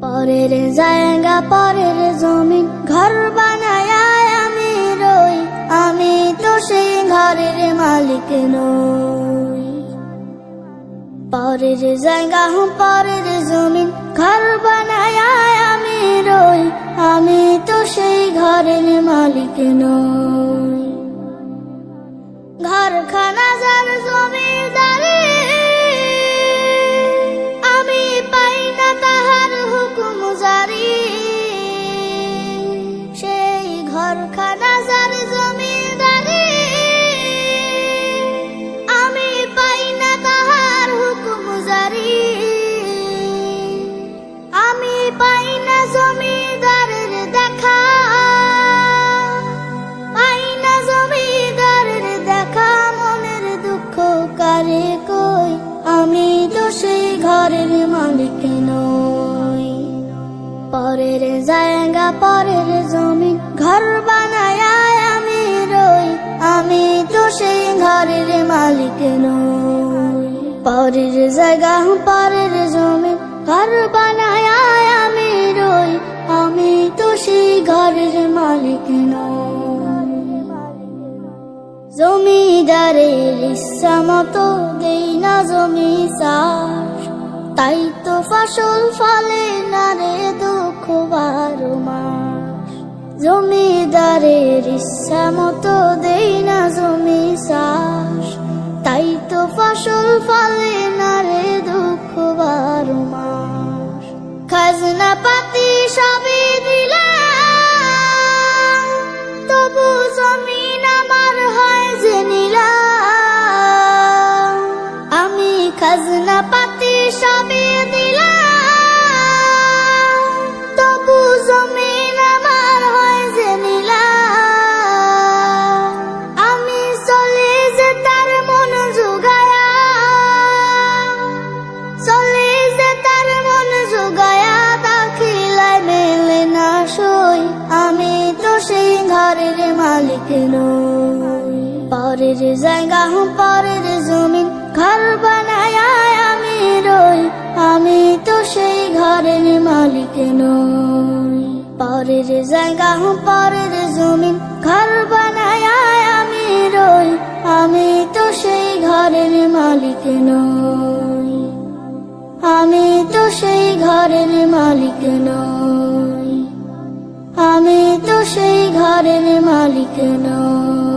পরের জায়গা পরের জমিন ঘর বানায় আমি রই, আমি তো সেই ঘরের মালিক নই। পরের জায়গা পরের জমিন ঘর বানায় আমি রই, আমি তো সেই ঘরের মালিক নই। ঘরখানা যার জমিদারি, আমি পাই না তাহার হুকুম জারি। সেই ঘরখানা যার জমিদারি, আমি পাই না তাহার হুকুম জারি। আমি পাই না জমিদারের দেখা, পাই না জমিদারের দেখা। মনের দুঃখ কারে কই, আমি তো সেই ঘরের মালিক নই। পরের জায়গা পরের জমিন ঘর বানায় আমি রই, আমি তো সেই ঘরের মালিক নই। পরের জায়গা পরের জমিন ঘর বানায় আমি রই, আমি তো সেই ঘরের মালিক নই। জমিদারের ইচ্ছা মতো দেই না জমি চাষ, তাই তো ফসল ফলে না রে দুঃখ 12 মাস। জমিদারের ইচ্ছা মতো দেই না জমি চাষ, তাই তো ফসল ফলে না রে দুঃখ 12 মাস। খাজনা পাতি সবই দিলাম, তবু জমিন আমার হয় যে নিলাম। আমি খাজনা পাতি সবই দিলাম, তবু জমিন আমার হয় যে নিলাম। আমি চলে যে তার মন জোগায়া, চলে যে তার মন জোগায়া, দাখিলায় মেলে না সই, আমি তো সেই ঘরের মালিক নই। পরের জায়গা পরের জমিন ঘর বানায় আমি রই, আমি তো সেই ঘরের মালিক নই। পরের জায়গা পরের জমিন ঘর বানায় আমি রই, আমি তো সেই ঘরের মালিক নই। আমি তো সেই ঘরের মালিক নই, আমি তো সেই ঘরের মালিক নই।